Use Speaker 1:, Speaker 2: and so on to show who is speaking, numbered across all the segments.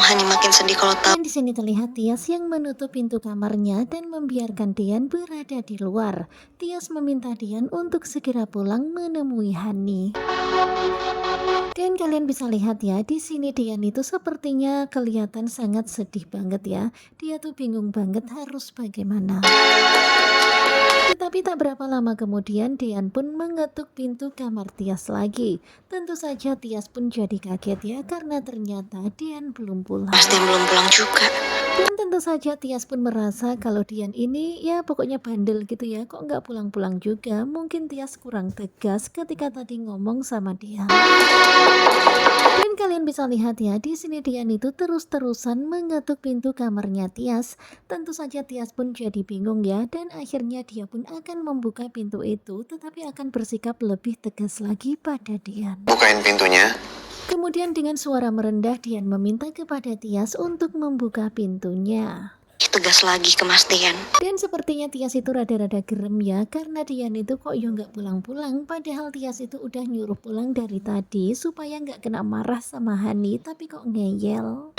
Speaker 1: Hani makin sedih kalau tahu.
Speaker 2: Dan di sini terlihat Tias yang menutup pintu kamarnya dan membiarkan Dian berada di luar. Tias meminta Dian untuk segera pulang menemui Hani. Dan kalian bisa lihat ya, di sini Dian itu sepertinya kelihatan sangat sedih banget ya. Dia tuh bingung banget harus bagaimana. Tetapi tak berapa lama kemudian Dian pun mengetuk pintu kamar Tias lagi. Tentu saja Tias pun jadi kaget ya, karena ternyata Dian belum pulang.
Speaker 1: Mas Dian belum pulang juga.
Speaker 2: Dan tentu saja Tias pun merasa kalau Dian ini ya pokoknya bandel gitu ya, kok nggak pulang-pulang juga. Mungkin Tias kurang tegas ketika tadi ngomong sama dia. Dan kalian bisa lihat ya, di sini Dian itu terus-terusan mengetuk pintu kamarnya Tias. Tentu saja Tias pun jadi bingung ya, dan akhirnya dia pun akan membuka pintu itu, tetapi akan bersikap lebih tegas lagi pada Dian.
Speaker 1: Bukain pintunya.
Speaker 2: Kemudian dengan suara merendah Dian meminta kepada Tias untuk membuka pintunya.
Speaker 1: Tegas lagi ke Mas Dian.
Speaker 2: Dan sepertinya Tias itu rada-rada gerem ya, karena Dian itu kok yo nggak pulang-pulang, padahal Tias itu udah nyuruh pulang dari tadi supaya nggak kena marah sama Hani, tapi kok ngeyel.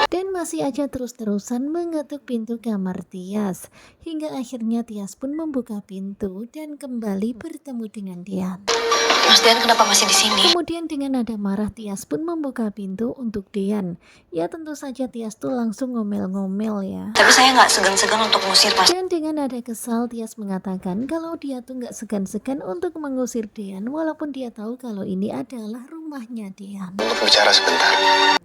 Speaker 2: Dan masih aja terus-terusan mengetuk pintu kamar Tias, hingga akhirnya Tias pun membuka pintu dan kembali bertemu dengan Dian.
Speaker 1: Mas Dian kenapa masih di sini?
Speaker 2: Kemudian dengan nada marah Tias pun membuka pintu untuk Dian. Ya tentu saja Tias tuh langsung ngomel-ngomel ya.
Speaker 1: Tapi saya nggak segan-segan untuk ngusir Mas.
Speaker 2: Dan dengan nada kesal Tias mengatakan kalau dia tuh nggak segan-segan untuk mengusir Dian, walaupun dia tahu kalau ini adalah rumahnya Dian.
Speaker 1: Untuk bicara sebentar.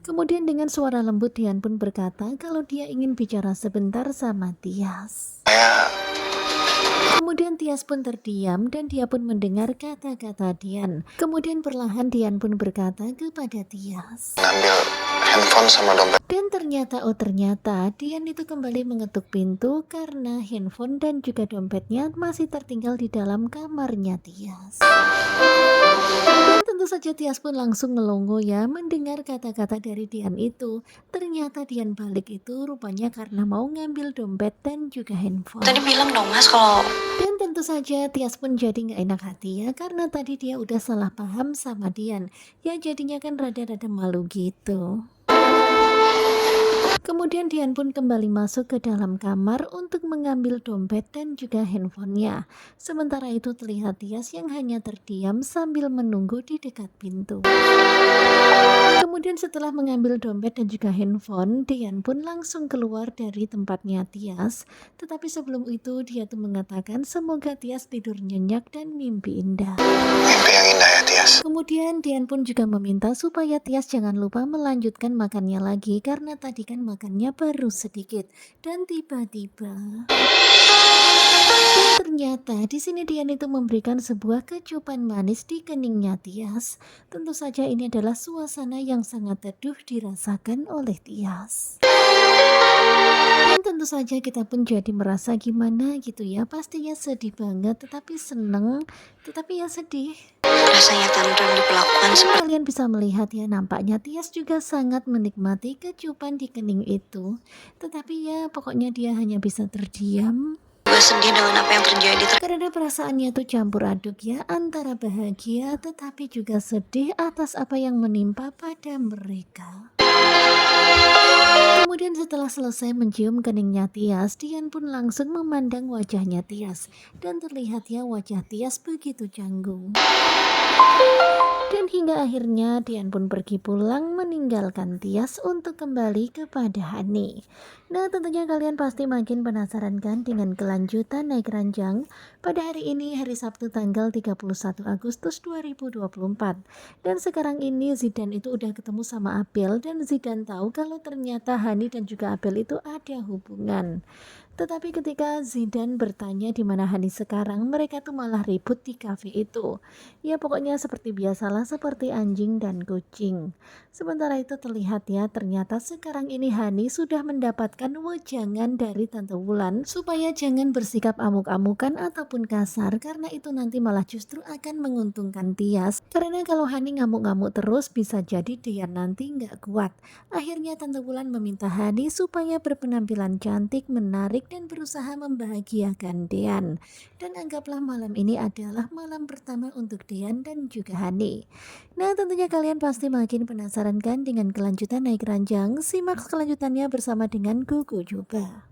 Speaker 2: Kemudian dengan suara lembut Dian pun berkata kalau dia ingin bicara sebentar sama Tias. Kemudian Tias pun terdiam dan dia pun mendengar kata-kata Dian. Kemudian perlahan Dian pun berkata kepada Tias,
Speaker 1: Ngambil handphone sama dompet.
Speaker 2: dan ternyata Dian itu kembali mengetuk pintu karena handphone dan juga dompetnya masih tertinggal di dalam kamarnya Tias. Dan tentu saja Tias pun langsung melongo ya mendengar kata-kata dari Dian itu. Ternyata Dian balik itu rupanya karena mau ngambil dompet dan juga handphone.
Speaker 1: Tadi bilang dong Mas kalau.
Speaker 2: Dan tentu saja Tias pun jadi nggak enak hati ya, karena tadi dia udah salah paham sama Dian. Ya jadinya kan rada-rada malu gitu. Kemudian Dian pun kembali masuk ke dalam kamar untuk mengambil dompet dan juga handphonenya. Sementara itu terlihat Tias yang hanya terdiam sambil menunggu di dekat pintu. Kemudian setelah mengambil dompet dan juga handphone, Dian pun langsung keluar dari tempatnya Tias. Tetapi sebelum itu dia tuh mengatakan semoga Tias tidur nyenyak dan mimpi indah.
Speaker 1: Mimpi yang indah ya Tias.
Speaker 2: Kemudian Dian pun juga meminta supaya Tias jangan lupa melanjutkan makannya lagi, karena tadi kan makannya baru sedikit. Dan tiba-tiba ternyata di sini Dian itu memberikan sebuah kecupan manis di keningnya Tias. Tentu saja ini adalah suasana yang sangat teduh dirasakan oleh Tias. Dan tentu saja kita pun jadi merasa gimana gitu ya. Pastinya sedih banget, tetapi seneng, tetapi ya sedih.
Speaker 1: Rasanya tantrum diperlakukan seperti.
Speaker 2: Kalian bisa melihat ya, nampaknya Tias juga sangat menikmati kecupan di kening itu. Tetapi ya pokoknya dia hanya bisa terdiam.
Speaker 1: Gue sedih dengan apa yang terjadi.
Speaker 2: Karena perasaannya tuh campur aduk ya, antara bahagia tetapi juga sedih atas apa yang menimpa pada mereka. Kemudian setelah selesai mencium keningnya Tias, Dian pun langsung memandang wajahnya Tias. Dan terlihat ya wajah Tias begitu canggung. Dan hingga akhirnya Dian pun pergi pulang meninggalkan Tias untuk kembali kepada Hani. Nah tentunya kalian pasti makin penasaran kan dengan kelanjutan naik ranjang pada hari ini, hari Sabtu tanggal 31 Agustus 2024. Dan sekarang ini Zidan itu udah ketemu sama Abel dan Zidan tahu kalau ternyata Hani dan juga Abel itu ada hubungan. Tetapi ketika Zidan bertanya di mana Hani sekarang, mereka tuh malah ribut di kafe itu. Ya pokoknya seperti biasalah, seperti anjing dan kucing. Sementara itu terlihat ya, ternyata sekarang ini Hani sudah mendapatkan wejangan dari Tante Wulan supaya jangan bersikap amuk-amukan ataupun kasar, karena itu nanti malah justru akan menguntungkan Tias. Karena kalau Hani ngamuk-ngamuk terus bisa jadi dia nanti nggak kuat. Akhirnya Tante Wulan meminta Hani supaya berpenampilan cantik, menarik, baik dan berusaha membahagiakan Dean. Dan anggaplah malam ini adalah malam pertama untuk Dean dan juga Hani. Nah, tentunya kalian pasti makin penasaran kan dengan kelanjutan naik ranjang? Simak kelanjutannya bersama dengan Kuku Juba.